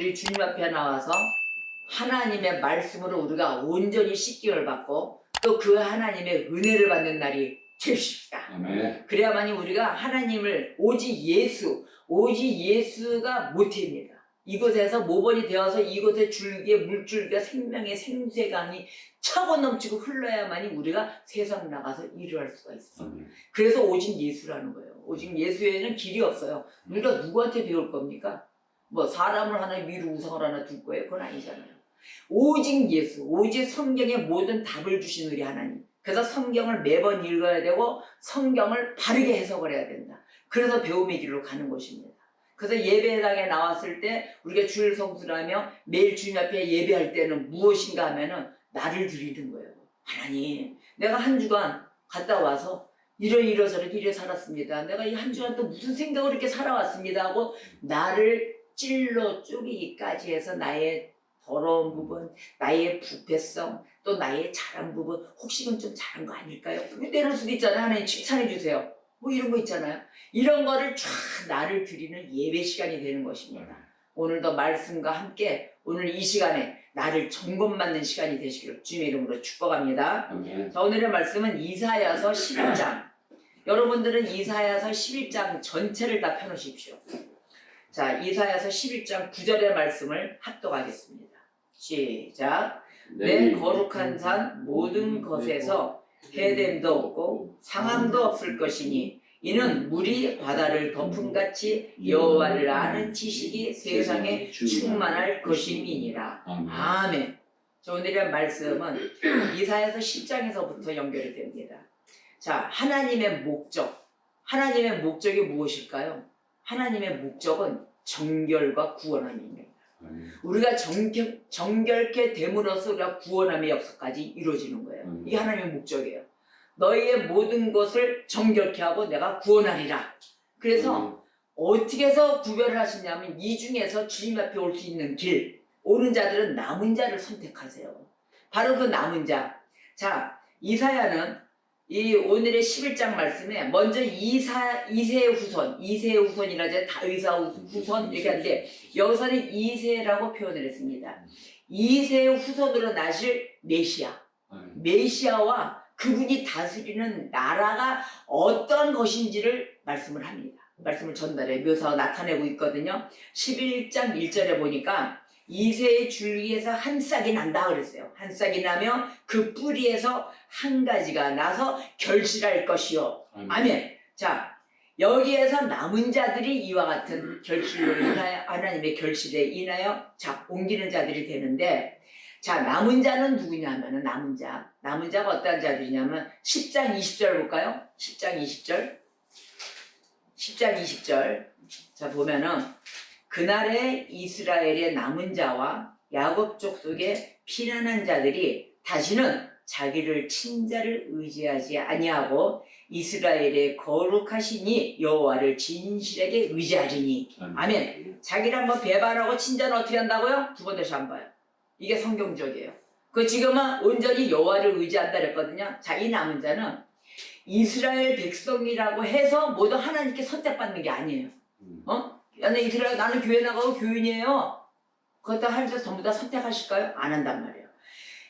우리 주님 앞에 나와서 하나님의 말씀으로 우리가 온전히 씻김을 받고 또 그 하나님의 은혜를 받는 날이 되십시다. 아멘. 그래야만이 우리가 하나님을 오직 예수가 모태입니다. 이곳에서 모본이 되어서 이곳의 줄기에 물줄기가 생명의 생수강이 차고 넘치고 흘러야만이 우리가 세상 나가서 일을 할 수가 있어요. 아멘. 그래서 오직 예수라는 거예요. 오직 예수에는 길이 없어요. 우리가 누구한테 배울 겁니까? 뭐 사람을 하나 위로 우상을 하나 둘 거예요? 그건 아니잖아요. 오직 예수, 오직 성경의 모든 답을 주신 우리 하나님. 그래서 성경을 매번 읽어야 되고 성경을 바르게 해석을 해야 된다. 그래서 배움의 길로 가는 것입니다. 그래서 예배당에 나왔을 때 우리가 주일 성수하며 매일 주님 앞에 예배할 때는 무엇인가 하면은 나를 드리는 거예요. 하나님, 내가 한 주간 갔다 와서 이러저렇게 이래 살았습니다. 내가 이 한 주간 또 무슨 생각으로 이렇게 살아왔습니다 하고 나를 찔러 쪼개기까지 해서 나의 더러운 부분, 나의 부패성, 또 나의 잘한 부분, 혹시 이건 좀 잘한 거 아닐까요? 때릴 수도 있잖아요. 하나님 칭찬해 주세요. 뭐 이런 거 있잖아요. 이런 거를 쫙 나를 드리는 예배 시간이 되는 것입니다. 오늘도 말씀과 함께 오늘 이 시간에 나를 점검받는 시간이 되시기를 주님의 이름으로 축복합니다. 아멘. 자, 오늘의 말씀은 이사야서 11장. 여러분들은 이사야서 11장 전체를 다 펴놓으십시오. 자, 이사야서 11장 9절의 말씀을 합독하겠습니다. 시작. 내 거룩한 산 모든 것에서 해됨도 없고 상함도 없을 것이니 이는 물이 바다를 덮음같이 여호와를 아는 지식이 세상에 충만할 것임이니라. 아멘. 자, 오늘의 말씀은 이사야서 10장에서부터 연결이 됩니다. 자, 하나님의 목적. 하나님의 목적이 무엇일까요? 하나님의 목적은 정결과 구원함입니다. 우리가 정결케 됨으로써 우리가 구원함의 역사까지 이루어지는 거예요. 이게 하나님의 목적이에요. 너희의 모든 것을 정결케 하고 내가 구원하리라. 그래서 어떻게 해서 구별을 하시냐면 이 중에서 주님 앞에 올 수 있는 길, 오는 자들은 남은 자를 선택하세요. 바로 그 남은 자. 자, 이사야는 이 오늘의 11장 말씀에 먼저 이세의 후손이라 이제 다윗의 후손 이렇게 하는데 여기서는 이세라고 표현을 했습니다. 이세의 후손으로 나실 메시아와 그분이 다스리는 나라가 어떤 것인지를 말씀을 합니다. 말씀을 전달해 묘사하고 나타내고 있거든요. 11장 1절에 보니까 이세의 줄기에서 한 싹이 난다 그랬어요. 한 싹이 나며 그 뿌리에서 한 가지가 나서 결실할 것이요. 아멘. 자, 여기에서 남은 자들이 이와 같은 결실로 인하여 하나님의 결실에 인하여 자 옮기는 자들이 되는데, 자, 남은 자는 누구냐 하면은 남은 자가 어떤 자들이냐면 10장 20절 볼까요? 10장 20절 자 보면은 그날에 이스라엘의 남은 자와 야곱 족속의 피난한 자들이 다시는 자기를 친자를 의지하지 아니하고 이스라엘의 거룩하시니 여호와를 진실하게 의지하리니. 아멘. 자기를 한번 배반하고 친자는 어떻게 한다고요? 두 번 다시 한번 봐요. 이게 성경적이에요. 그 지금은 온전히 여호와를 의지한다 그랬거든요. 자, 이 남은 자는 이스라엘 백성이라고 해서 모두 하나님께 선택받는 게 아니에요. 나는 교회 나가고 교인이에요. 그것도 하나님께서 전부 다 선택하실까요? 안 한단 말이에요.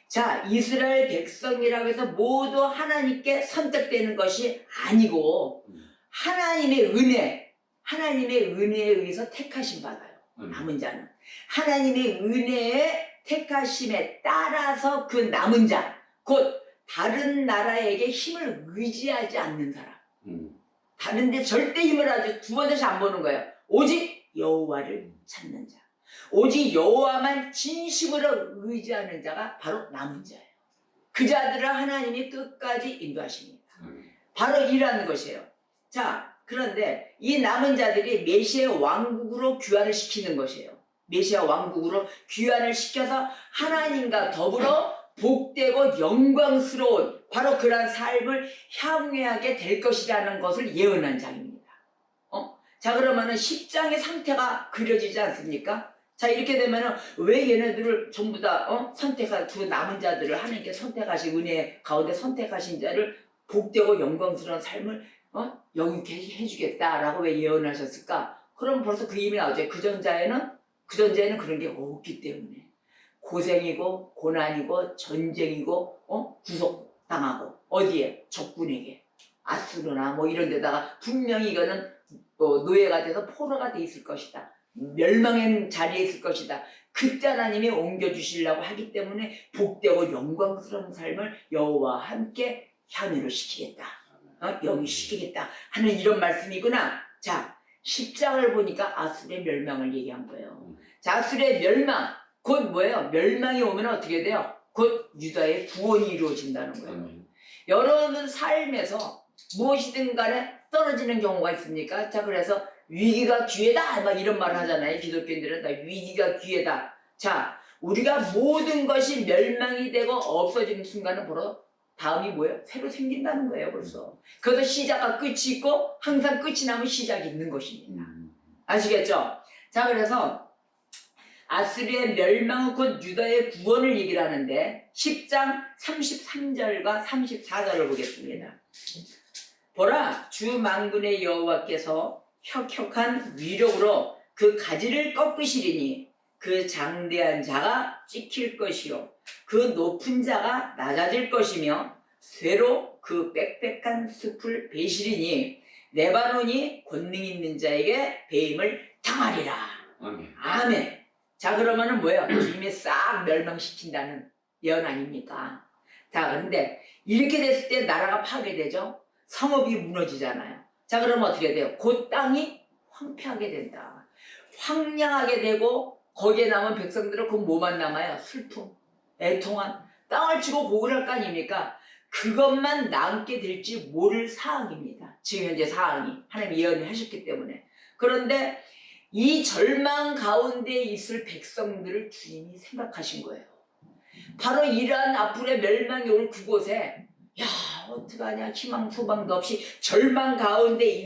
자, 이스라엘 백성이라고 해서 모두 하나님께 선택되는 것이 아니고 하나님의 은혜에 의해서 택하심 받아요. 남은 자는 하나님의 은혜에 택하심에 따라서 그 남은 자, 곧 다른 나라에게 힘을 의지하지 않는 사람, 다른데 절대 힘을 아주 두 번 다시 안 보는 거예요. 오직 여호와를 찾는 자, 오직 여호와만 진심으로 의지하는 자가 바로 남은 자예요. 그 자들을 하나님이 끝까지 인도하십니다. 바로 이라는 것이에요. 자, 그런데 이 남은 자들이 메시아 왕국으로 귀환을 시키는 것이에요. 메시아 왕국으로 귀환을 시켜서 하나님과 더불어 복되고 영광스러운 바로 그러한 삶을 향유하게 될 것이라는 것을 예언한 장입니다. 자, 그러면은 10장의 상태가 그려지지 않습니까? 자, 이렇게 되면은 왜 얘네들을 전부 다 선택한 그 남은 자들을 하나님께 선택하신 은혜 가운데 선택하신 자를 복되고 영광스러운 삶을 영유케 해주겠다라고 왜 예언하셨을까? 그럼 벌써 그 이미 나오죠. 그 전자에는 그 전제에는 그런 게 없기 때문에 고생이고 고난이고 전쟁이고 구속당하고 어디에? 적군에게 아수르나 뭐 이런 데다가 분명히 이거는 노예가 돼서 포로가 돼 있을 것이다. 멸망의 자리에 있을 것이다. 그때 하나님이 옮겨주시려고 하기 때문에 복되고 영광스러운 삶을 여호와와 함께 향유를 시키겠다. 영위시키겠다 하는 이런 말씀이구나. 자, 10장을 보니까 아수르의 멸망을 얘기한 거예요. 자, 아수르의 멸망 곧 뭐예요? 멸망이 오면 어떻게 돼요? 곧 유다의 구원이 이루어진다는 거예요. 여러분 삶에서 무엇이든 간에 떨어지는 경우가 있습니까? 자, 그래서 위기가 기회다 막 이런 말 하잖아요. 기독교인들은 다 위기가 기회다. 자, 우리가 모든 것이 멸망이 되고 없어지는 순간은 바로 다음이 뭐예요? 새로 생긴다는 거예요. 벌써. 그래서 시작과 끝이 있고 항상 끝이 나면 시작이 있는 것입니다. 아시겠죠? 자, 그래서 아수르의 멸망은 곧 유다의 구원을 얘기를 하는데 10장 33절과 34절을 보겠습니다. 보라, 주 만군의 여호와께서 혁혁한 위력으로 그 가지를 꺾으시리니 그 장대한 자가 찍힐 것이요 그 높은 자가 낮아질 것이며 쇠로 그 빽빽한 숲을 베시리니 레바논이 권능 있는 자에게 배임을 당하리라. 아멘. 아멘. 자, 그러면은 뭐예요? 이미 싹 멸망시킨다는 예언 아닙니까? 자, 그런데 이렇게 됐을 때 나라가 파괴되죠? 성읍이 무너지잖아요. 자, 그러면 어떻게 돼요? 그 땅이 황폐하게 된다. 황량하게 되고 거기에 남은 백성들은 그 뭐만 남아요? 슬픔, 애통한 땅을 치고 고을 할 거 아닙니까? 그것만 남게 될지 모를 사항입니다. 지금 현재 사항이 하나님 예언을 하셨기 때문에. 그런데 이 절망 가운데 있을 백성들을 주님이 생각하신 거예요. 바로 이러한 앞으로의 멸망이 올 그곳에 야, 어떡하냐, 희망 소망도 없이 절망 가운데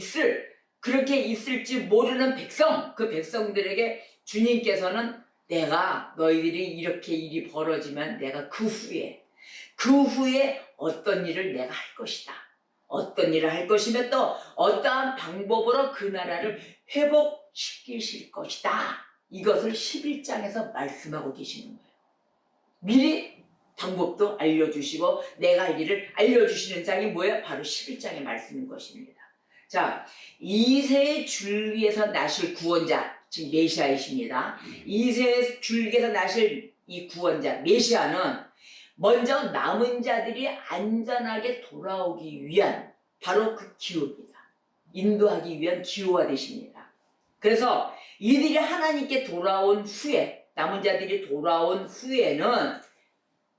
그렇게 있을지 모르는 백성, 그 백성들에게 주님께서는 내가 너희들이 이렇게 일이 벌어지면 내가 그 후에 어떤 일을 내가 할 것이다. 어떤 일을 할 것이며 또 어떠한 방법으로 그 나라를 회복시키실 것이다. 이것을 11장에서 말씀하고 계시는 거예요. 미리 방법도 알려주시고 내가 할 일을 알려주시는 장이 뭐예요? 바로 11장의 말씀인 것입니다. 자, 이새의 줄기에서 나실 구원자, 즉 메시아이십니다. 이새의 줄기에서 나실 이 구원자, 메시아는 먼저 남은 자들이 안전하게 돌아오기 위한 바로 그 기호입니다. 인도하기 위한 기호가 되십니다. 그래서 이들이 하나님께 돌아온 후에, 남은 자들이 돌아온 후에는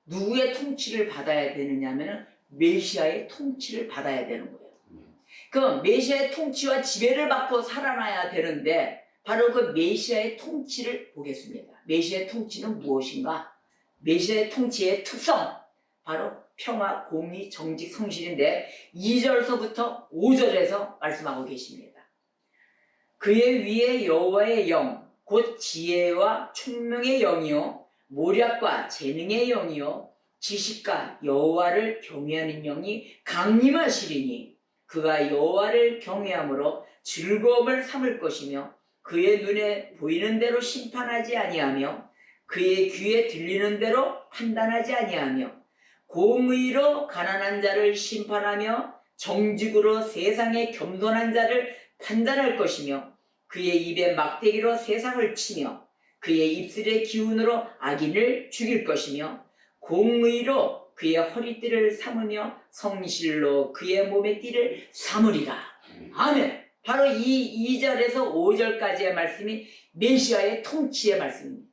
누구의 통치를 받아야 되느냐 하면 메시아의 통치를 받아야 되는 거예요. 그 메시아의 통치와 지배를 받고 살아나야 되는데 바로 그 메시아의 통치를 보겠습니다. 메시아의 통치는 무엇인가? 메시아의 통치의 특성, 바로 평화, 공의, 정직, 성실인데 2절서부터 5절에서 말씀하고 계십니다. 그의 위에 여호와의 영, 곧 지혜와 총명의 영이요 모략과 재능의 영이요 지식과 여호와를 경외하는 영이 강림하시리니 그가 여호와를 경외함으로 즐거움을 삼을 것이며 그의 눈에 보이는 대로 심판하지 아니하며 그의 귀에 들리는 대로 판단하지 아니하며 공의로 가난한 자를 심판하며 정직으로 세상의 겸손한 자를 판단할 것이며 그의 입에 막대기로 세상을 치며 그의 입술의 기운으로 악인을 죽일 것이며 공의로 그의 허리띠를 삼으며 성실로 그의 몸의 띠를 삼으리라. 아멘. 바로 이 2절에서 5절까지의 말씀이 메시아의 통치의 말씀입니다.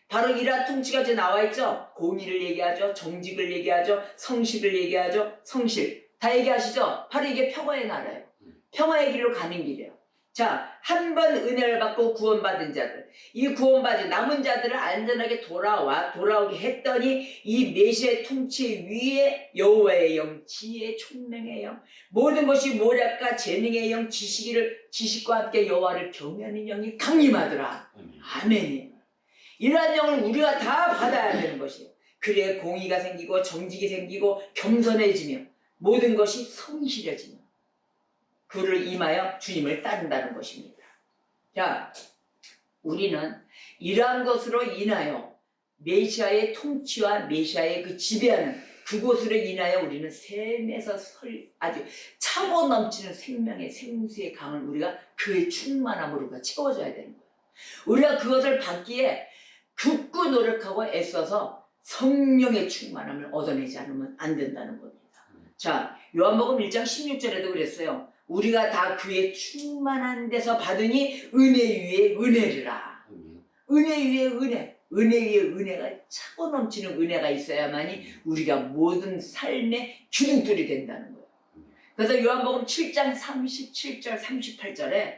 바로 이러한 통치가 이제 나와 있죠. 공의를 얘기하죠. 정직을 얘기하죠. 성실을 얘기하죠. 성실. 다 얘기하시죠. 바로 이게 평화의 나라예요. 평화의 길로 가는 길이에요. 자, 한 번 은혜를 받고 구원받은 자들, 이 구원받은 남은 자들을 안전하게 돌아오게 했더니 이 메시아의 통치 위에 여호와의 영, 지혜의 총명의 영, 모든 것이 모략과 재능의 영, 지식과 함께 여호와를 경외하는 영이 강림하더라. 아멘이에요. 이러한 영을 우리가 다 받아야 되는 것이에요. 그래야 공의가 생기고 정직이 생기고 겸손해지며 모든 것이 성실해지며 그를 임하여 주님을 따른다는 것입니다. 자, 우리는 이러한 것으로 인하여 메시아의 통치와 메시아의 그 지배하는 그곳으로 인하여 우리는 샘에서 아주 차고 넘치는 생명의 생수의 강을 우리가 그의 충만함으로 채워줘야 되는 거예요. 우리가 그것을 받기에 굳고 노력하고 애써서 성령의 충만함을 얻어내지 않으면 안 된다는 겁니다. 자, 요한복음 1장 16절에도 그랬어요. 우리가 다 그의 충만한 데서 받으니 은혜 위에 은혜리라. 은혜 위에 은혜. 은혜 위에 은혜가 차고 넘치는 은혜가 있어야만이 우리가 모든 삶의 기둥돌이 된다는 거예요. 그래서 요한복음 7장 37절 38절에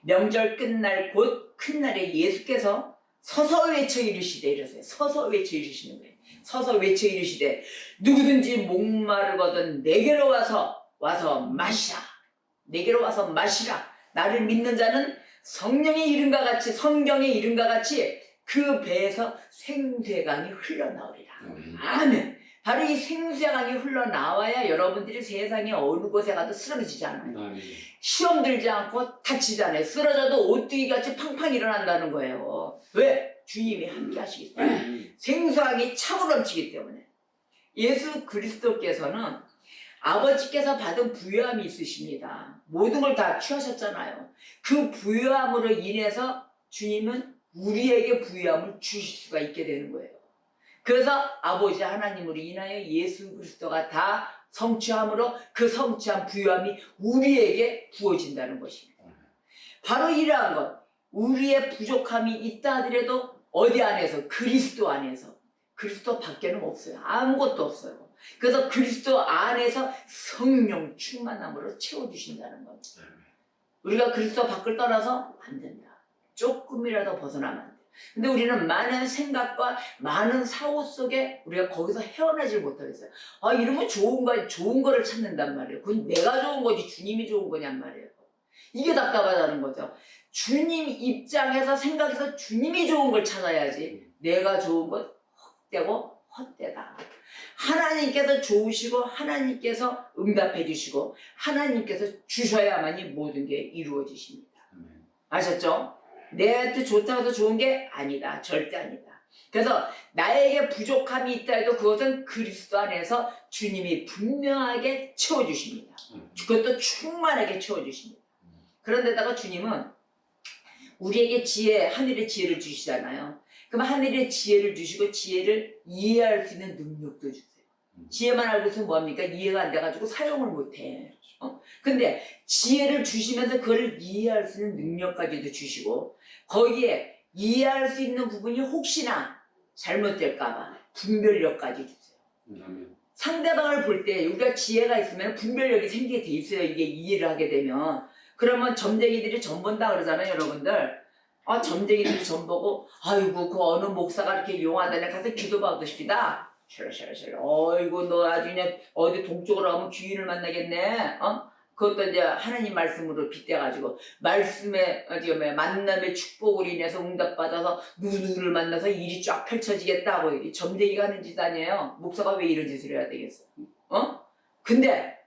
명절 끝날 곧 큰 날에 예수께서 서서 외쳐 이르시되 이러세요. 서서 외쳐 이르시는 거예요. 서서 외쳐 이르시되 누구든지 목마르거든 내게로 와서 마시라. 내게로 와서 마시라. 나를 믿는 자는 성령의 이름과 같이 성경의 이름과 같이 그 배에서 생수의 강이 흘러나오리라. 아멘. 바로 이 생수의 강이 흘러나와야 여러분들이 세상에 어느 곳에 가도 쓰러지지 않아요. 시험 들지 않고 다치지 않아요. 쓰러져도 오뚜기같이 팡팡 일어난다는 거예요. 왜? 주님이 함께 하시기 때문에. 생수강이 차고 넘치기 때문에. 예수 그리스도께서는 아버지께서 받은 부요함이 있으십니다. 모든 걸 다 취하셨잖아요. 그 부요함으로 인해서 주님은 우리에게 부요함을 주실 수가 있게 되는 거예요. 그래서 아버지 하나님으로 인하여 예수 그리스도가 다 성취함으로 그 성취한 부요함이 우리에게 부어진다는 것입니다. 바로 이러한 것, 우리의 부족함이 있다 하더라도 어디 안에서? 그리스도 안에서. 그리스도 밖에는 없어요. 아무것도 없어요. 그래서 그리스도 안에서 성령 충만함으로 채워주신다는 겁니다. 우리가 그리스도 밖을 떠나서 안 된다. 조금이라도 벗어나면 안 돼. 근데 우리는 많은 생각과 많은 사고 속에 우리가 거기서 헤어나질 못하겠어요. 아, 이러면 좋은 거를 찾는단 말이에요. 그건 내가 좋은 거지 주님이 좋은 거냔 말이에요. 이게 답답하다는 거죠. 주님 입장에서 생각해서 주님이 좋은 걸 찾아야지 내가 좋은 건 헛되고 헛되다. 하나님께서 좋으시고 하나님께서 응답해 주시고 하나님께서 주셔야만이 모든 게 이루어지십니다. 아셨죠? 내한테 좋다고 해서 좋은 게 아니다. 절대 아니다. 그래서 나에게 부족함이 있다 해도 그것은 그리스도 안에서 주님이 분명하게 채워주십니다. 그것도 충만하게 채워주십니다. 그런데다가 주님은 우리에게 하늘의 지혜를 주시잖아요. 그럼 하늘의 지혜를 주시고 지혜를 이해할 수 있는 능력도 주세요. 지혜만 알고 있으면 뭐합니까? 이해가 안 돼가지고 사용을 못해. 근데 지혜를 주시면서 그걸 이해할 수 있는 능력까지도 주시고 거기에 이해할 수 있는 부분이 혹시나 잘못될까봐 분별력까지 주세요. 상대방을 볼 때 우리가 지혜가 있으면 분별력이 생기게 돼 있어요. 이게 이해를 하게 되면. 그러면 점쟁이들이 점 본다 그러잖아요, 여러분들. 아, 점쟁이들이 점 보고 아이고 그 어느 목사가 이렇게 용하다네 가서 기도 받으십니다. 샬랄샬랄. 어이구 너 아주 그냥 어디 동쪽으로 가면 귀인을 만나겠네. 그것도 이제 하나님 말씀으로 빗대가지고 말씀의 만남의 축복으로 인해서 응답받아서 누구를 만나서 일이 쫙 펼쳐지겠다고 점쟁이가 하는 짓 아니에요. 목사가 왜 이런 짓을 해야 되겠어? 근데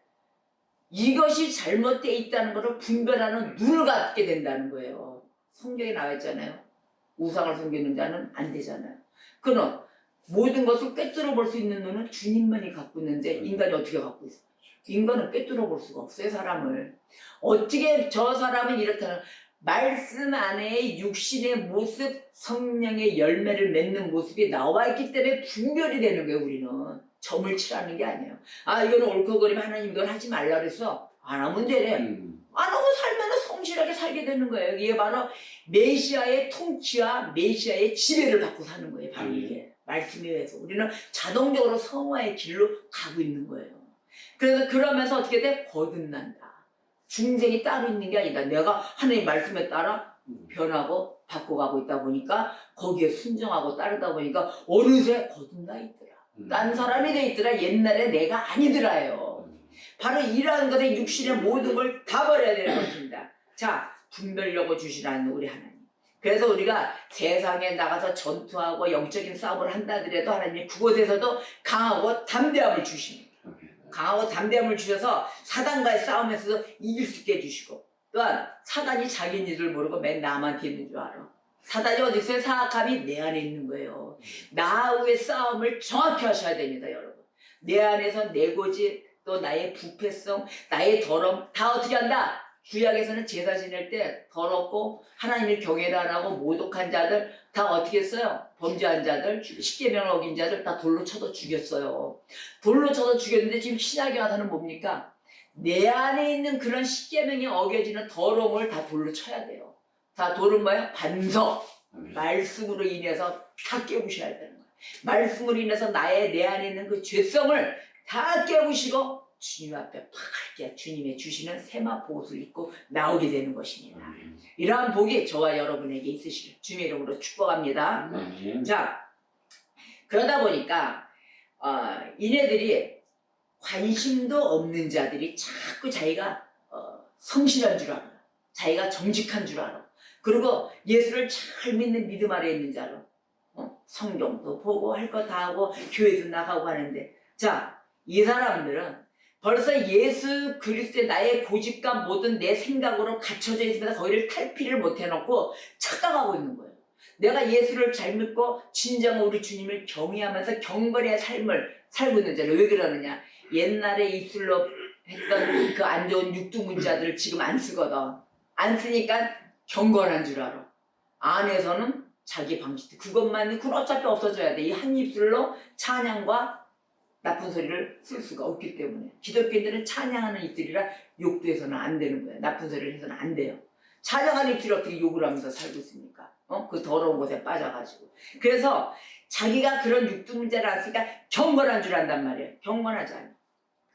이것이 잘못되어 있다는 것을 분별하는 눈을 갖게 된다는 거예요. 성경에 나와 있잖아요. 우상을 섬기는 자는 안 되잖아요. 그는 모든 것을 꿰뚫어 볼 수 있는 눈은 주님만이 갖고 있는데 인간이 어떻게 갖고 있어요? 인간은 꿰뚫어 볼 수가 없어요, 사람을. 어떻게 저 사람은 이렇다는 말씀 안에 육신의 모습, 성령의 열매를 맺는 모습이 나와 있기 때문에 분별이 되는 거예요, 우리는. 점을 칠하는 게 아니에요. 아, 이거는 옳고 그러면 하나님 이걸 하지 말라 그랬어. 안 하면 되래. 안 하고 살면 성실하게 살게 되는 거예요. 이게 바로 메시아의 통치와 메시아의 지배를 받고 사는 거예요. 바로 이게. 말씀에 의해서. 우리는 자동적으로 성화의 길로 가고 있는 거예요. 그래서 그러면서 어떻게 돼? 거듭난다. 중생이 따로 있는 게 아니다. 내가 하나님 말씀에 따라 변하고 바꿔가고 있다 보니까 거기에 순종하고 따르다 보니까 어느새 거듭나 있더라. 딴 사람이 돼 있더라. 옛날에 내가 아니더라요. 바로 이러한 것에 육신의 모든 걸 다 버려야 되는 것입니다. 자, 분별력을 주시라는 우리 하나님. 그래서 우리가 세상에 나가서 전투하고 영적인 싸움을 한다 하더라도 하나님이 그곳에서도 강하고 담대함을 주십니다. 강하고 담대함을 주셔서 사단과의 싸움에서도 이길 수 있게 해주시고 또한 사단이 자기인 줄 모르고 맨 남한테 있는 줄 알아. 사단이 어디 있어요? 사악함이 내 안에 있는 거예요. 나하고의 싸움을 정확히 하셔야 됩니다, 여러분. 내 안에서 내 고집, 또 나의 부패성, 나의 더러움 다 어떻게 한다? 구약에서는 제사 지낼 때 더럽고 하나님을 경외를 안 하고 모독한 자들 다 어떻게 했어요? 범죄한 자들, 십계명을 어긴 자들 다 돌로 쳐서 죽였어요. 돌로 쳐서 죽였는데 지금 신약에 와서는 뭡니까? 내 안에 있는 그런 십계명이 어겨지는 더러움을 다 돌로 쳐야 돼요. 다 돌은 뭐예요? 반석. 말씀으로 인해서 다 깨우셔야 되는 거예요. 말씀으로 인해서 내 안에 있는 그 죄성을 다 깨우시고 주님 앞에 밝게 주님의 주시는 세마포 옷을 입고 나오게 되는 것입니다. 이러한 복이 저와 여러분에게 있으시길 주님의 이름으로 축복합니다. 자, 그러다 보니까 이네들이 관심도 없는 자들이 자꾸 자기가 성실한 줄 알아. 자기가 정직한 줄 알아. 그리고 예수를 잘 믿는 믿음 아래 있는 자로 성경도 보고 할 거 다 하고 교회도 나가고 하는데, 자, 이 사람들은 벌써 예수 그리스도의 나의 고집과 모든 내 생각으로 갖춰져 있으면서 거기를 탈피를 못 해놓고 착각하고 있는 거예요. 내가 예수를 잘 믿고 진정 우리 주님을 경외하면서 경건의 삶을 살고 있는 자를. 왜 그러느냐? 옛날에 입술로 했던 그 안 좋은 육두문자들을 지금 안 쓰거든. 안 쓰니까 경건한 줄 알아. 안에서는 자기 방식, 그것만, 그건 어차피 없어져야 돼. 이 한 입술로 찬양과 나쁜 소리를 쓸 수가 없기 때문에. 기독교인들은 찬양하는 입술이라 욕도 해서는 안 되는 거예요. 나쁜 소리를 해서는 안 돼요. 찬양하는 입술이 어떻게 욕을 하면서 살고 있습니까? 그 더러운 곳에 빠져가지고. 그래서 자기가 그런 육두문자를 안 쓰니까 경건한 줄 안단 말이에요. 경건하지 않아.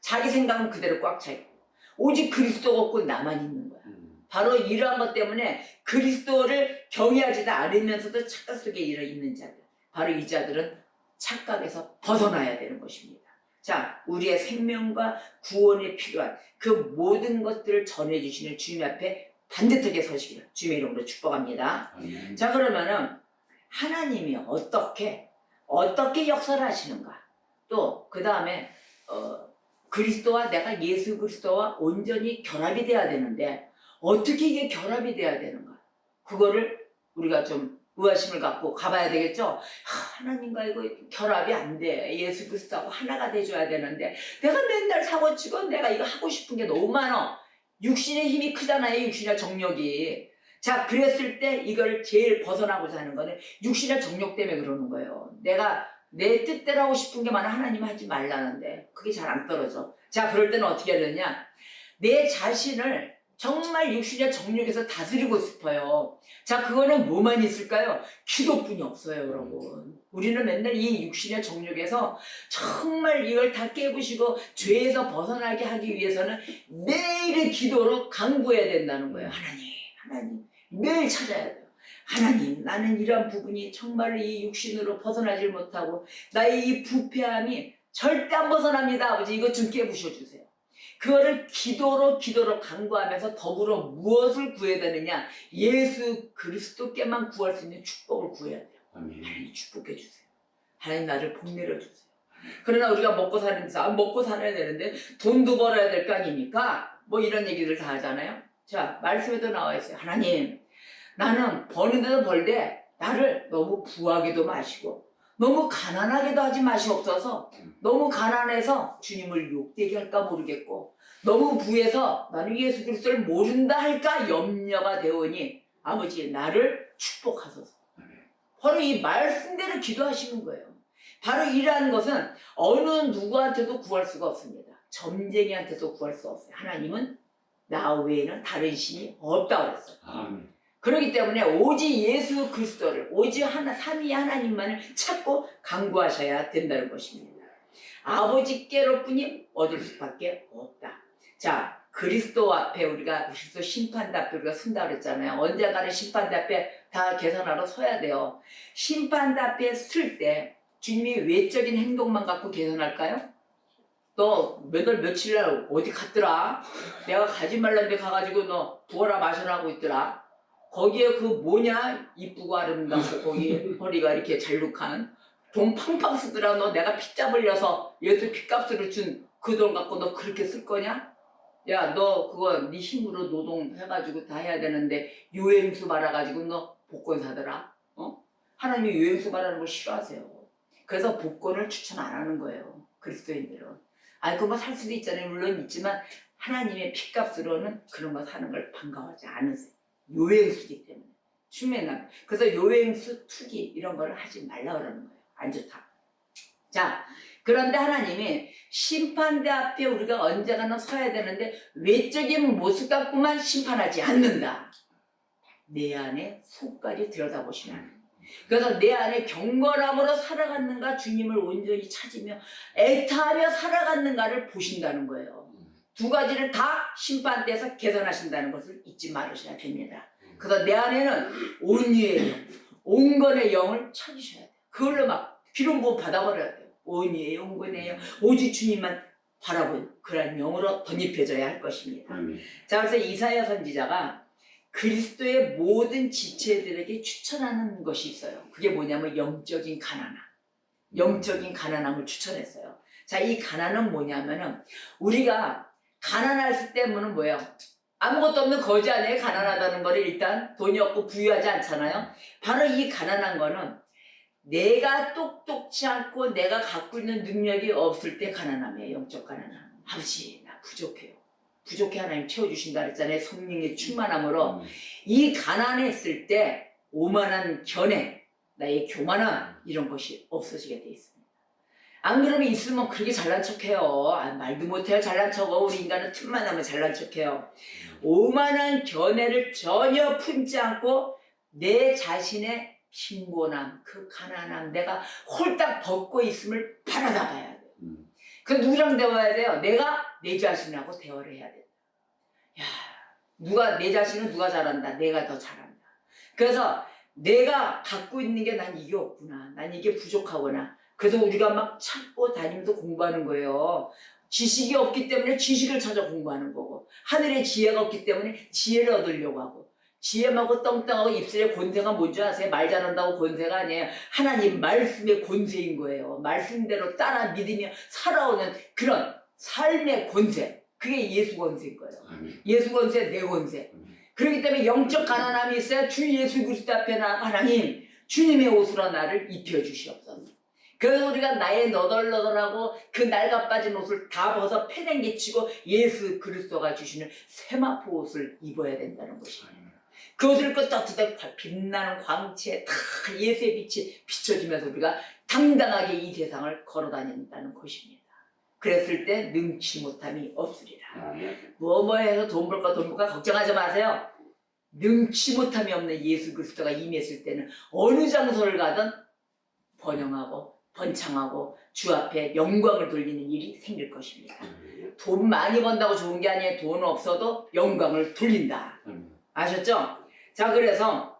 자기 생각은 그대로 꽉 차 있고 오직 그리스도가 없고 나만 있는 거야. 바로 이러한 것 때문에 그리스도를 경외하지도 않으면서도 착각 속에 있는 자들, 바로 이 자들은 착각에서 벗어나야 되는 것입니다. 자, 우리의 생명과 구원에 필요한 그 모든 것들을 전해주시는 주님 앞에 반듯하게 서시기를 주님의 이름으로 축복합니다. 자, 그러면은 하나님이 어떻게 역사를 하시는가, 또 그 다음에 그리스도와 내가 예수 그리스도와 온전히 결합이 돼야 되는데 어떻게 이게 결합이 돼야 되는가, 그거를 우리가 좀 의아심을 갖고 가봐야 되겠죠. 하나님과 이거 결합이 안 돼. 예수 그리스도하고 하나가 돼줘야 되는데 내가 맨날 사고치고 내가 이거 하고 싶은 게 너무 많아. 육신의 힘이 크잖아요. 육신의 정력이. 자, 그랬을 때 이걸 제일 벗어나고자 하는 거는 육신의 정력 때문에 그러는 거예요. 내가 내 뜻대로 하고 싶은 게 많아. 하나님 하지 말라는데 그게 잘 안 떨어져. 자, 그럴 때는 어떻게 해야 되냐, 내 자신을 정말 육신의 정력에서 다스리고 싶어요. 자, 그거는 뭐만 있을까요? 기도뿐이 없어요, 여러분. 우리는 맨날 이 육신의 정력에서 정말 이걸 다 깨부시고 죄에서 벗어나게 하기 위해서는 매일의 기도로 간구해야 된다는 거예요. 하나님, 매일 찾아야 돼요. 하나님, 나는 이런 부분이 정말 이 육신으로 벗어나질 못하고 나의 이 부패함이 절대 안 벗어납니다. 아버지, 이것 좀 깨부셔주세요. 그거를 기도로 간구하면서 더불어 무엇을 구해야 되느냐? 예수 그리스도께만 구할 수 있는 축복을 구해야 돼요. 하나님 축복해 주세요. 하나님 나를 복 내려주세요. 그러나 우리가 먹고 사는 데서 먹고 살아야 되는데 돈도 벌어야 될 거 아닙니까? 뭐 이런 얘기들 다 하잖아요. 자, 말씀에도 나와 있어요. 하나님, 나는 버는 데도 벌되 나를 너무 부하게도 마시고 너무 가난하게도 하지 마시옵소서. 너무 가난해서 주님을 욕되게 할까 모르겠고 너무 부해서 나는 예수 그리스도를 모른다 할까 염려가 되오니 아버지 나를 축복하소서. 바로 이 말씀대로 기도하시는 거예요. 바로 이러한 것은 어느 누구한테도 구할 수가 없습니다. 점쟁이한테도 구할 수 없어요. 하나님은 나 외에는 다른 신이 없다고 그랬어요. 그렇기 때문에 오직 예수 그리스도를, 오직 삼위 하나님만을 찾고 간구하셔야 된다는 것입니다. 아버지께로뿐이 얻을 수밖에 없다. 자, 그리스도 앞에 우리가 그리스도 심판대 앞에 우리가 선다 그랬잖아요. 언젠가는 심판대 앞에 다 계산하러 서야 돼요. 심판대 앞에 설 때 주님이 외적인 행동만 갖고 계산할까요? 너 몇월 며칠 날 어디 갔더라? 내가 가지 말란 데 가가지고 너 부어라 마셔라 하고 있더라. 거기에 그 뭐냐? 이쁘고 아름답고 거기 허리가 이렇게 잘룩한 돈 팡팡 쓰더라. 너 내가 핏값 흘려서 예수 핏값으로 준 그 돈 갖고 너 그렇게 쓸 거냐? 야, 너 그거 네 힘으로 노동해가지고 다 해야 되는데 유행수 말아가지고 너 복권 사더라. 하나님이 여행수 말하는 걸 싫어하세요. 그래서 복권을 추천 안 하는 거예요. 그리스도인들은. 아니 그거 살 수도 있잖아요. 물론 있지만 하나님의 핏값으로는 그런 거 사는 걸 반가워하지 않으세요. 요행수기 때문에. 춤에나. 그래서 요행수, 투기 이런 걸 하지 말라 그러는 거예요. 안 좋다. 자, 그런데 하나님이 심판대 앞에 우리가 언젠가는 서야 되는데 외적인 모습 갖고만 심판하지 않는다. 내 안에 속까지 들여다보시라. 그래서 내 안에 경건함으로 살아갔는가 주님을 온전히 찾으며 애타하며 살아갔는가를 보신다는 거예요. 두 가지를 다 심판대에서 개선하신다는 것을 잊지 말으셔야 됩니다. 그래서 내 안에는 온유의 영, 온건의 영을 찾으셔야 돼요. 그걸로 막 기름 부음 받아버려야 돼요. 온유의 영, 온건의 영, 오직 주님만 바라본 그런 영으로 덧입혀져야 할 것입니다. 자, 그래서 이사야 선지자가 그리스도의 모든 지체들에게 추천하는 것이 있어요. 그게 뭐냐면 영적인 가난함. 영적인 가난함을 추천했어요. 자, 이 가난은 뭐냐면은 우리가 가난할 때문은 뭐예요? 아무것도 없는 거지 아니에요? 가난하다는 거를 일단 돈이 없고 부유하지 않잖아요. 바로 이 가난한 거는 내가 똑똑치 않고 내가 갖고 있는 능력이 없을 때 가난함이에요. 영적 가난함. 아버지 나 부족해요. 부족해 하나님 채워주신다 그랬잖아요. 성령의 충만함으로. 이 가난했을 때 오만한 견해, 나의 교만함 이런 것이 없어지게 돼 있습니다. 안 그러면 있으면 그렇게 잘난 척해요. 말도 못해요. 잘난 척. 우리 인간은 틈만 나면 잘난 척해요. 오만한 견해를 전혀 품지 않고 내 자신의 빈곤함, 그 가난함, 내가 홀딱 벗고 있음을 바라다 봐야 돼요. 그 누구랑 대화해야 돼요? 내가 내 자신하고 대화를 해야 돼요. 야, 누가 내 자신은 누가 잘한다. 내가 더 잘한다. 그래서 내가 갖고 있는 게 난 이게 없구나. 난 이게 부족하구나. 그래서 우리가 막 찾고 다니면서 공부하는 거예요. 지식이 없기 때문에 지식을 찾아 공부하는 거고 하늘의 지혜가 없기 때문에 지혜를 얻으려고 하고 지혜하고 떵떵하고 입술에 권세가 뭔지 아세요? 말 잘한다고 권세가 아니에요. 하나님 말씀의 권세인 거예요. 말씀대로 따라 믿으며 살아오는 그런 삶의 권세. 그게 예수 권세인 거예요. 예수 권세, 내 권세. 그렇기 때문에 영적 가난함이 있어야 주 예수 그리스도 앞에 나 하나님 주님의 옷으로 나를 입혀주시옵소서. 그래서 우리가 나의 너덜너덜하고 그 낡아 빠진 옷을 다 벗어 패댕기치고 예수 그리스도가 주시는 세마포 옷을 입어야 된다는 것입니다. 그 옷을 입고 따뜻하게 빛나는 광채에 다 예수의 빛이 비춰지면서 우리가 당당하게 이 세상을 걸어다닌다는 것입니다. 그랬을 때 능치 못함이 없으리라. 뭐해서 돈 벌까 걱정하지 마세요. 능치 못함이 없는 예수 그리스도가 임했을 때는 어느 장소를 가든 번영하고 번창하고 주 앞에 영광을 돌리는 일이 생길 것입니다. 돈 많이 번다고 좋은 게 아니에요. 돈 없어도 영광을 돌린다. 아셨죠? 자, 그래서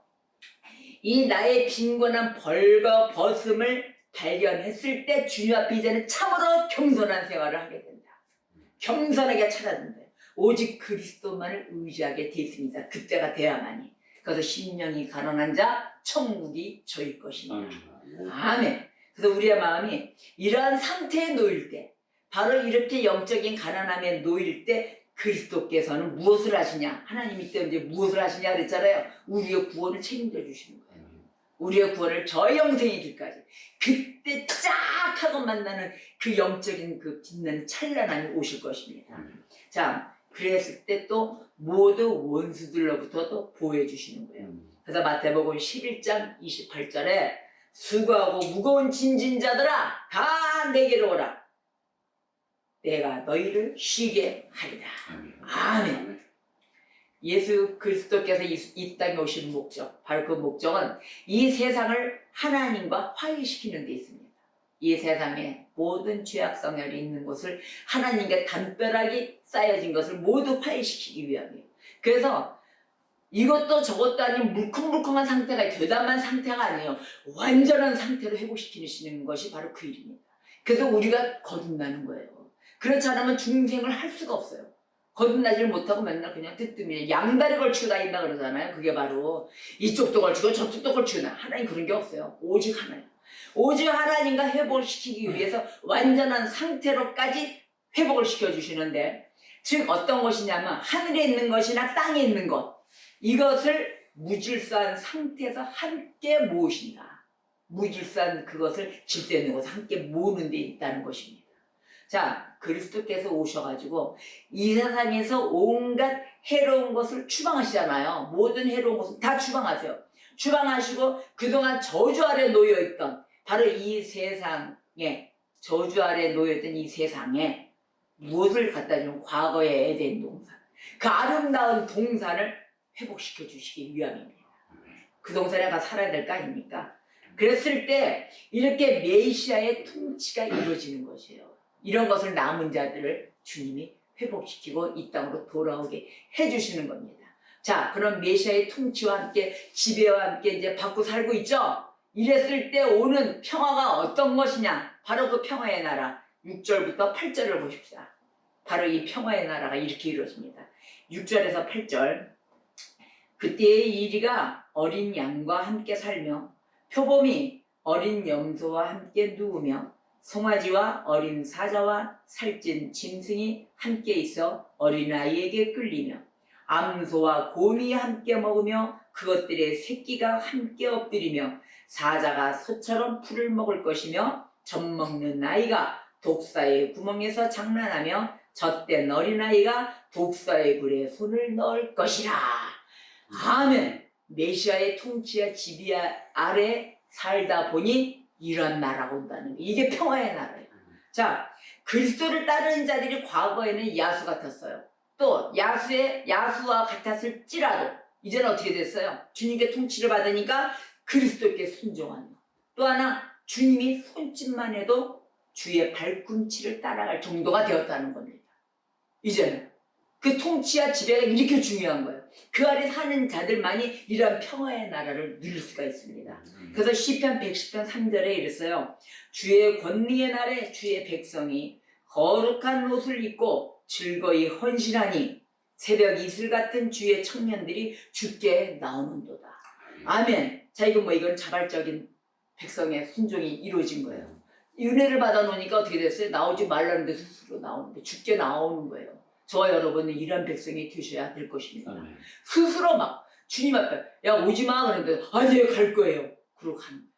이 나의 빈곤한 벌거벗음을 발견했을 때 주님 앞에 이제는 참으로 겸손한 생활을 하게 된다. 겸손하게 찾아든다. 오직 그리스도만을 의지하게 되었습니다. 그때가 돼야만이. 그래서 심령이 가난한 자 천국이 저희 것입니다. 아멘. 그래서 우리의 마음이 이러한 상태에 놓일 때 바로 이렇게 영적인 가난함에 놓일 때 그리스도께서는 무엇을 하시냐? 하나님이 때문에 무엇을 하시냐 그랬잖아요. 우리의 구원을 책임져 주시는 거예요. 우리의 구원을 저 영생의 길까지. 그때 쫙 하고 만나는 그 영적인 그 빛나는 찬란함이 오실 것입니다. 자, 그랬을 때 또 모두 원수들로부터도 보호해 주시는 거예요. 그래서 마태복음 11장 28절에 수고하고 무거운 짐진 자들아 다 내게로 오라. 내가 너희를 쉬게 하리라. 아멘. 예수 그리스도께서 이 땅에 오신 목적, 바로 그 목적은 이 세상을 하나님과 화해시키는 데 있습니다. 이 세상에 모든 죄악성열이 있는 것을 하나님께 담벼락이 쌓여진 것을 모두 화해시키기 위함이에요. 그래서 이것도 저것도 아닌 물컹물컹한 상태가 되담한 상태가 아니에요. 완전한 상태로 회복시키시는 것이 바로 그 일입니다. 그래서 우리가 거듭나는 거예요. 그렇지 않으면 중생을 할 수가 없어요. 거듭나지를 못하고 맨날 그냥 뜨뜨미 양다리 걸치고 다닌다 그러잖아요. 그게 바로 이쪽도 걸치고 저쪽도 걸치고 하나님 그런 게 없어요. 오직 하나님. 오직 하나님과 회복을 시키기 위해서 완전한 상태로까지 회복을 시켜주시는데 즉 어떤 것이냐면 하늘에 있는 것이나 땅에 있는 것 이것을 무질서한 상태에서 함께 모으신다. 무질서한 그것을 질서에 놓고서 함께 모으는 데 있다는 것입니다. 자, 그리스도께서 오셔가지고 이 세상에서 온갖 해로운 것을 추방하시잖아요. 모든 해로운 것을 다 추방하세요. 추방하시고 그동안 저주 아래 놓여있던 바로 이 세상에, 저주 아래 놓여있던 이 세상에 무엇을 갖다 주면 과거의 에덴 동산, 그 아름다운 동산을 회복시켜 주시기 위함입니다. 그 동산에 가 살아야 될 거 아닙니까? 그랬을 때 이렇게 메시아의 통치가 이루어지는 것이에요. 이런 것을 남은 자들을 주님이 회복시키고 이 땅으로 돌아오게 해주시는 겁니다. 자, 그럼 메시아의 통치와 함께 지배와 함께 이제 받고 살고 있죠? 이랬을 때 오는 평화가 어떤 것이냐? 바로 그 평화의 나라. 6절부터 8절을 보십시다. 바로 이 평화의 나라가 이렇게 이루어집니다. 6절에서 8절. 그때의 이리가 어린 양과 함께 살며 표범이 어린 염소와 함께 누우며 송아지와 어린 사자와 살찐 짐승이 함께 있어 어린아이에게 끌리며 암소와 곰이 함께 먹으며 그것들의 새끼가 함께 엎드리며 사자가 소처럼 풀을 먹을 것이며 젖먹는 아이가 독사의 구멍에서 장난하며 젖된 어린아이가 독사의 굴에 손을 넣을 것이라. 아멘. 메시아의 통치와 지배 아래 살다 보니 이런 나라가 온다는 거예요. 이게 평화의 나라예요. 자, 그리스도를 따르는 자들이 과거에는 야수 같았어요. 또 야수와 같았을지라도 이제는 어떻게 됐어요? 주님께 통치를 받으니까 그리스도께 순종하는 것. 또 하나, 주님이 손짓만 해도 주의 발꿈치를 따라갈 정도가 되었다는 겁니다. 이제는 그 통치와 지배가 이렇게 중요한 거예요. 그 아래 사는 자들만이 이러한 평화의 나라를 누릴 수가 있습니다. 그래서 시편 110편 3절에 이랬어요. 주의 권리의 날에 주의 백성이 거룩한 옷을 입고 즐거이 헌신하니 새벽 이슬 같은 주의 청년들이 주께 나오는도다. 아멘. 자, 이건 자발적인 백성의 순종이 이루어진 거예요. 은혜를 받아 놓으니까 어떻게 됐어요? 나오지 말라는데 스스로 나오는데 주께 나오는 거예요. 저와 여러분은 이런 백성이 되셔야 될 것입니다. 아멘. 스스로 막 주님 앞에 야 오지 마 그러는데 아니 갈 거예요. 그러고 가는 거예요.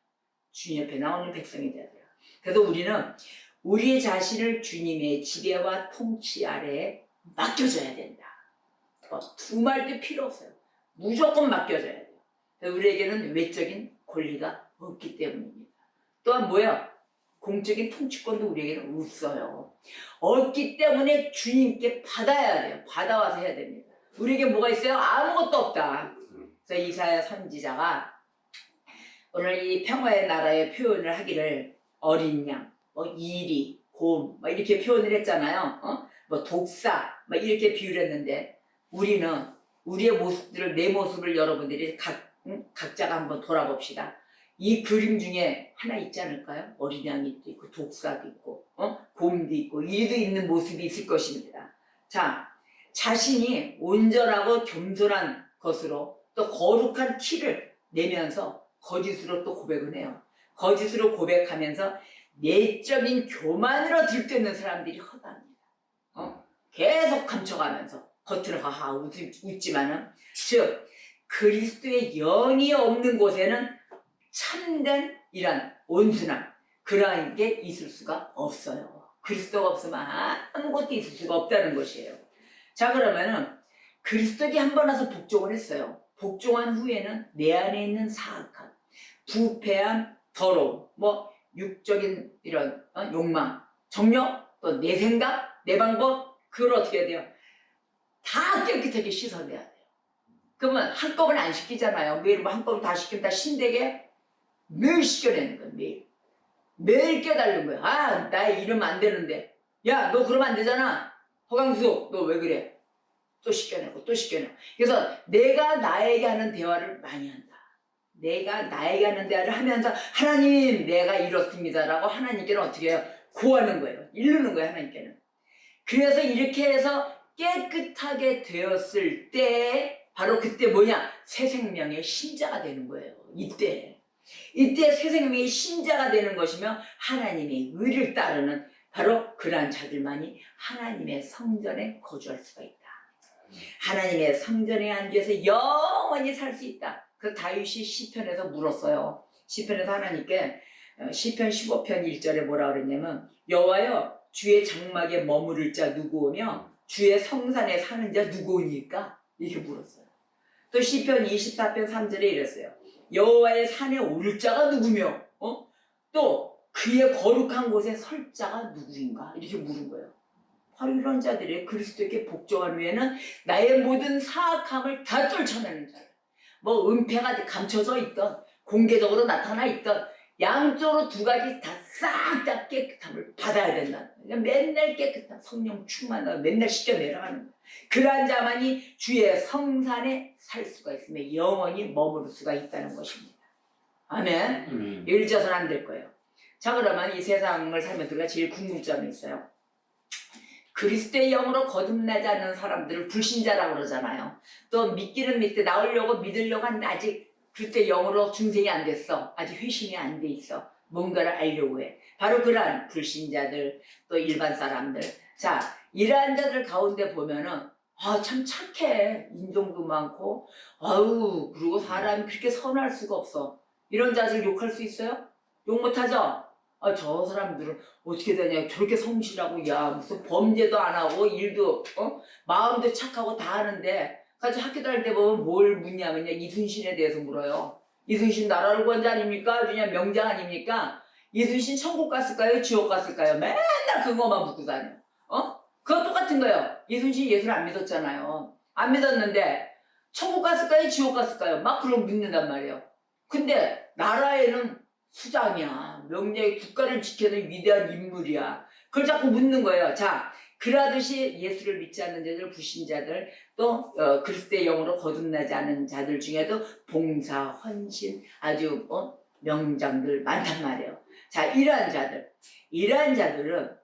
주님 앞에 나오는 백성이 돼야 돼요. 그래서 우리는 우리의 자신을 주님의 지배와 통치 아래에 맡겨줘야 된다. 두말도 필요 없어요. 무조건 맡겨줘야 돼요. 우리에게는 외적인 권리가 없기 때문입니다. 또한 뭐야? 공적인 통치권도 우리에게는 없어요. 없기 때문에 주님께 받아야 돼요. 받아와서 해야 됩니다. 우리에게 뭐가 있어요? 아무것도 없다. 그래서 이사야 선지자가 오늘 이 평화의 나라의 표현을 하기를 어린 양, 이리, 곰 이렇게 표현을 했잖아요. 독사 이렇게 비유를 했는데 우리는 우리의 모습들을 내 모습을 여러분들이 각자가 한번 돌아봅시다. 이 그림 중에 하나 있지 않을까요? 어린 양이 있고 독사도 있고 곰도 있고 이리도 있는 모습이 있을 것입니다. 자, 자신이 온전하고 겸손한 것으로 또 거룩한 티를 내면서 거짓으로 또 고백을 해요. 거짓으로 고백하면서 내적인 교만으로 들뜨는 사람들이 허다합니다. 계속 감춰가면서 겉으로 하하 웃지만은 즉 그리스도의 영이 없는 곳에는 참된 이런 온순함 그러한 게 있을 수가 없어요. 그리스도가 없으면 아무것도 있을 수가 없다는 것이에요. 자, 그러면은 그리스도께 한 번 와서 복종을 했어요. 복종한 후에는 내 안에 있는 사악함, 부패함, 더러움, 육적인 이런 욕망, 정욕, 또 내 생각, 내 방법 그걸 어떻게 해야 돼요? 다 깨끗하게 씻어내야 돼요. 그러면 한꺼번에 안 시키잖아요. 매일 한꺼번에 다 시키면 다 신되게 매일 시켜내는 거예요. 매일 깨달는 거예요. 아, 나 이러면 안 되는데. 야, 너 그러면 안 되잖아. 허강수, 너 왜 그래? 또 시켜내고 또 시켜내고. 그래서 내가 나에게 하는 대화를 많이 한다. 내가 나에게 하는 대화를 하면서 하나님 내가 이렇습니다라고 하나님께는 어떻게 해요? 고하는 거예요. 이르는 거예요. 하나님께는. 그래서 이렇게 해서 깨끗하게 되었을 때 바로 그때 뭐냐? 새 생명의 신자가 되는 거예요. 이때 새 생명의 신자가 되는 것이며 하나님의 의를 따르는 바로 그러한 자들만이 하나님의 성전에 거주할 수가 있다. 하나님의 성전에 앉아서 영원히 살 수 있다. 그 다윗이 시편에서 물었어요. 시편에서 하나님께 시편 15편 1절에 뭐라 그랬냐면 여호와여 주의 장막에 머무를 자 누구오며 주의 성산에 사는 자 누구오니까 이렇게 물었어요. 또 시편 24편 3절에 이랬어요. 여호와의 산에 오를 자가 누구며 또 그의 거룩한 곳에 설 자가 누구인가 이렇게 물은 거예요. 바로 이런 자들이 그리스도께 복종한 후에는 나의 모든 사악함을 다 떨쳐내는 자들. 뭐 은폐가 감춰져 있던 공개적으로 나타나 있던 양쪽으로 두 가지 다 싹 다 깨끗함을 받아야 된다. 맨날 깨끗한 성령 충만하고 맨날 씻겨 내려가는 거야. 그러한 자만이 주의 성산에 살 수가 있으며 영원히 머무를 수가 있다는 것입니다. 아멘. 읽어서는 안 될 거예요. 자, 그러면 이 세상을 살면서 우리가 제일 궁금점이 있어요. 그리스도의 영으로 거듭나지 않는 사람들을 불신자라고 그러잖아요. 또 믿기는 믿되 나오려고 믿으려고 하는데 아직 그때 영으로 중생이 안 됐어. 아직 회심이 안 돼 있어. 뭔가를 알려고 해. 바로 그러한 불신자들 또 일반 사람들. 자, 이러한 자들 가운데 보면은 참 착해. 인종도 많고 아유 그리고 사람이 그렇게 선할 수가 없어. 이런 자들 욕할 수 있어요? 욕 못하죠? 저 사람들은 어떻게 되냐 저렇게 성실하고 야 무슨 범죄도 안 하고 일도 마음도 착하고 다 하는데 같이 학교 다닐 때 보면 뭘 묻냐면요 이순신에 대해서 물어요. 이순신 나라를 구한 자 아닙니까? 그냥 명장 아닙니까? 이순신 천국 갔을까요? 지옥 갔을까요? 맨날 그거만 묻고 다녀. 그거 똑같은 거예요. 이순신 예수를 안 믿었잖아요. 안 믿었는데 천국 갔을까요? 지옥 갔을까요? 막 그런 묻는단 말이에요. 근데 나라에는 수장이야. 명령의 국가를 지켜낸 위대한 인물이야. 그걸 자꾸 묻는 거예요. 자, 그러듯이 예수를 믿지 않는 자들, 불신자들, 또 그리스도의 영으로 거듭나지 않은 자들 중에도 봉사, 헌신, 아주 명장들 많단 말이에요. 자, 이러한 자들은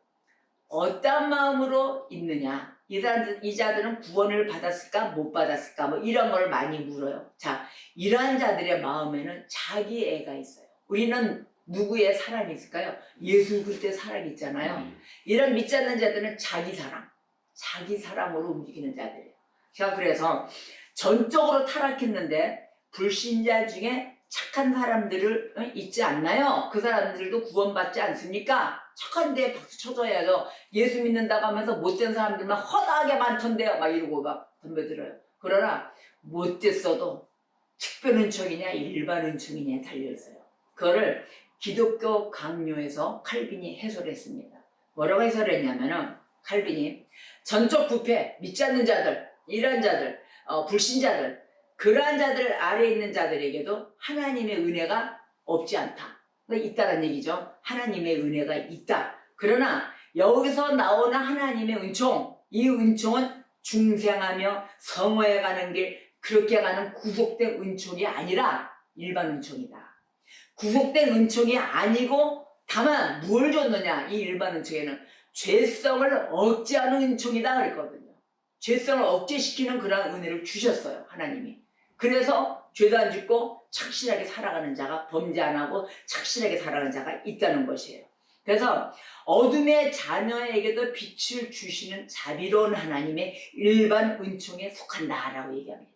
어떤 마음으로 있느냐? 이 자들은 구원을 받았을까 못 받았을까 뭐 이런 걸 많이 물어요. 자, 이러한 자들의 마음에는 자기 애가 있어요. 우리는 누구의 사랑이 있을까요? 예수 그리스도의 사랑이 있잖아요. 이런 믿지 않는 자들은 자기 사랑으로 움직이는 자들이에요. 자, 그래서 전적으로 타락했는데 불신자 중에 착한 사람들을 있지 않나요? 그 사람들도 구원받지 않습니까? 착한데 박수 쳐줘야죠. 예수 믿는다고 하면서 못된 사람들만 허다하게 많던데요. 막 이러고 막 덤벼들어요. 그러나 못됐어도 특별 은총이냐 일반 은총이냐에 달려있어요. 그거를 기독교 강요에서 칼빈이 해설을 했습니다. 뭐라고 해설을 했냐면은 칼빈이 전적 부패, 믿지 않는 자들, 이런 자들, 불신자들 그러한 자들 아래에 있는 자들에게도 하나님의 은혜가 없지 않다. 있다는 얘기죠. 하나님의 은혜가 있다. 그러나 여기서 나오는 하나님의 은총, 이 은총은 중생하며 성화에 가는 길 그렇게 가는 구속된 은총이 아니라 일반 은총이다. 구속된 은총이 아니고 다만 뭘 줬느냐 이 일반 은총에는 죄성을 억제하는 은총이다 그랬거든요. 죄성을 억제시키는 그런 은혜를 주셨어요 하나님이. 그래서 죄도 안 짓고 착실하게 살아가는 자가 범죄 안 하고 착실하게 살아가는 자가 있다는 것이에요. 그래서 어둠의 자녀에게도 빛을 주시는 자비로운 하나님의 일반 은총에 속한다라고 얘기합니다.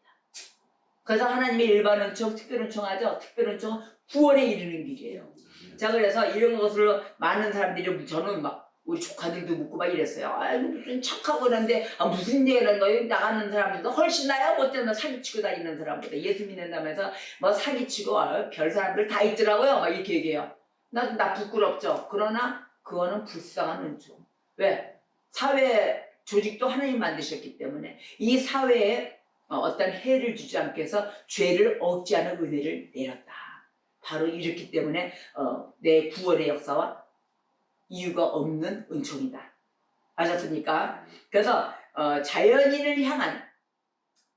그래서 하나님의 일반 은총, 특별 은총하죠. 특별 은총은 구원에 이르는 길이에요. 자, 그래서 이런 것을 많은 사람들이 저는 막 우리 조카들도 묻고 막 이랬어요. 아이고 무슨 착하고 그러는데 무슨 얘기를 너희 나가는 사람들도 훨씬 나야 못되는 사기치고 다니는 사람보다 예수 믿는다면서 뭐 사기치고 별 사람들 다 있더라고요. 막 이렇게 얘기해요. 나 부끄럽죠. 그러나 그거는 불쌍한 은총. 왜? 사회 조직도 하나님 만드셨기 때문에 이 사회에 어떤 해를 주지 않게 해서 죄를 억제하는 은혜를 내렸다. 바로 이렇기 때문에 내 구원의 역사와 이유가 없는 은총이다. 아셨습니까? 그래서 자연인을 향한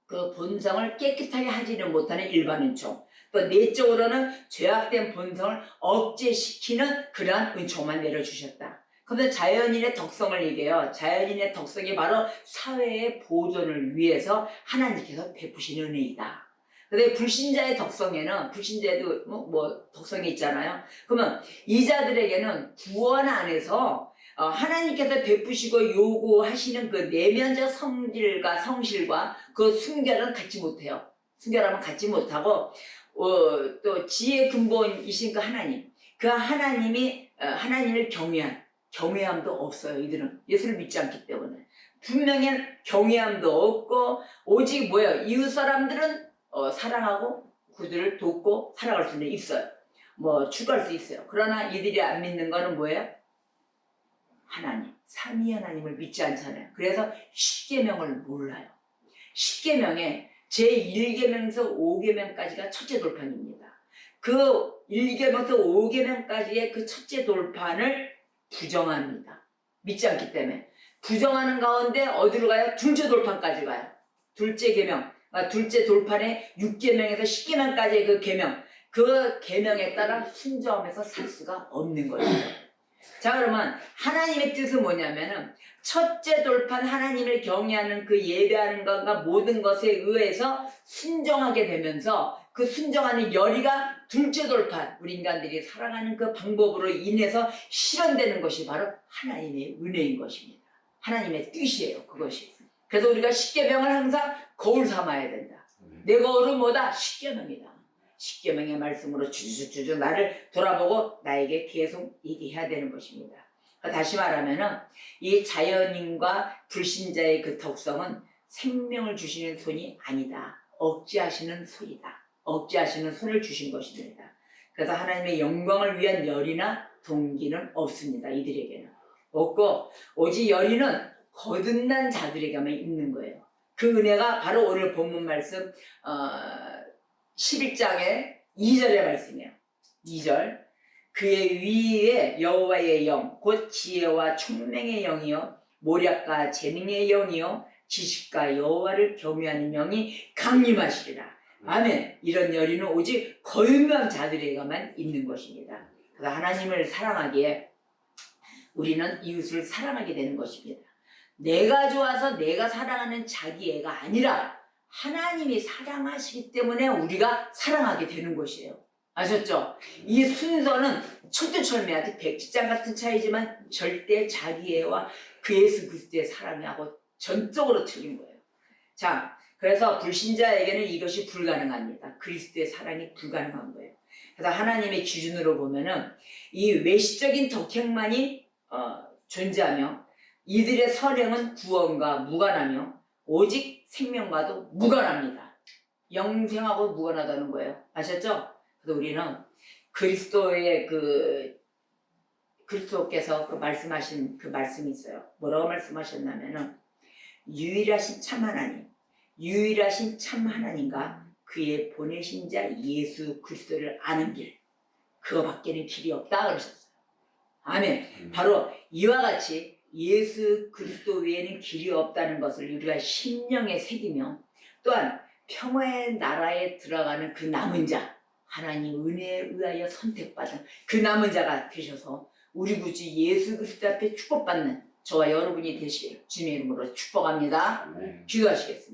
그 본성을 깨끗하게 하지는 못하는 일반 은총, 또 내적으로는 죄악된 본성을 억제시키는 그러한 은총만 내려주셨다. 그런데 자연인의 덕성을 얘기해요. 자연인의 덕성이 바로 사회의 보존을 위해서 하나님께서 베푸신 은혜이다. 근데 불신자의 덕성에는 불신자에도 뭐 덕성이 있잖아요. 그러면 이 자들에게는 구원 안에서 하나님께서 베푸시고 요구하시는 그 내면적 성실과 그 순결은 갖지 못해요. 순결함은 갖지 못하고 또 지혜의 근본이신 그 하나님, 그 하나님이 하나님을 경외함도 없어요. 이들은 예수를 믿지 않기 때문에 분명히 경외함도 없고 오직 뭐예요? 이웃 사람들은 사랑하고 그들을 돕고 살아갈 수는 있어요. 뭐 추구할 수 있어요. 그러나 이들이 안 믿는 거는 뭐예요? 하나님, 삼위 하나님을 믿지 않잖아요. 그래서 십계명을 몰라요. 십계명에 제1계명에서 5계명까지가 첫째 돌판입니다. 그 1계명에서 5계명까지의 그 첫째 돌판을 부정합니다. 믿지 않기 때문에. 부정하는 가운데 어디로 가요? 둘째 돌판까지 가요. 둘째 계명, 둘째 돌판의 6계명에서 10계명까지의 그 계명, 그 계명에 따라 순종하면서 살 수가 없는 거예요. 자, 그러면 하나님의 뜻은 뭐냐면은 첫째 돌판 하나님을 경외하는 그 예배하는 것과 모든 것에 의해서 순종하게 되면서 그 순종하는 열의가 둘째 돌판 우리 인간들이 살아가는 그 방법으로 인해서 실현되는 것이 바로 하나님의 은혜인 것입니다. 하나님의 뜻이에요, 그것이. 그래서 우리가 십계명을 항상 거울 삼아야 된다. 내 거울은 뭐다? 십계명이다. 십계명의 말씀으로 주주주주 나를 돌아보고 나에게 계속 얘기해야 되는 것입니다. 다시 말하면은 이 자연인과 불신자의 그 덕성은 생명을 주시는 손이 아니다. 억제하시는 손이다. 억제하시는 손을 주신 것입니다. 그래서 하나님의 영광을 위한 열의나 동기는 없습니다. 이들에게는 없고 오직 열의는 거듭난 자들에게만 있는 거예요. 그 은혜가 바로 오늘 본문 말씀 11장의 2절의 말씀이에요. 2절 그의 위에 여호와의 영 곧 지혜와 총명의 영이요 모략과 재능의 영이요 지식과 여호와를 경외하는 영이 강림하시리라. 아멘. 이런 열의는 오직 거듭난 자들에게만 있는 것입니다. 그래서 하나님을 사랑하기에 우리는 이웃을 사랑하게 되는 것입니다. 내가 좋아서 내가 사랑하는 자기 애가 아니라 하나님이 사랑하시기 때문에 우리가 사랑하게 되는 것이에요. 아셨죠? 이 순서는 철두철미하지 백지장 같은 차이지만 절대 자기 애와 그 예수 그리스도의 사랑하고 전적으로 틀린 거예요. 자, 그래서 불신자에게는 이것이 불가능합니다. 그리스도의 사랑이 불가능한 거예요. 그래서 하나님의 기준으로 보면은 이 외식적인 덕행만이 존재하며 이들의 선행은 구원과 무관하며 오직 생명과도 무관합니다. 영생하고 무관하다는 거예요. 아셨죠? 그래서 우리는 그리스도의 그리스도께서 그 말씀하신 그 말씀이 있어요. 뭐라고 말씀하셨냐면은 유일하신 참 하나님, 유일하신 참 하나님과 그의 보내신 자 예수 그리스도를 아는 길, 그거밖에는 길이 없다 그러셨어요. 아멘. 바로 이와 같이 예수 그리스도 외에는 길이 없다는 것을 우리가 심령에 새기며 또한 평화의 나라에 들어가는 그 남은 자, 하나님 은혜에 의하여 선택받은 그 남은 자가 되셔서 우리 구주 예수 그리스도 앞에 축복받는 저와 여러분이 되시길 주님의 이름으로 축복합니다. 기도하시겠습니다.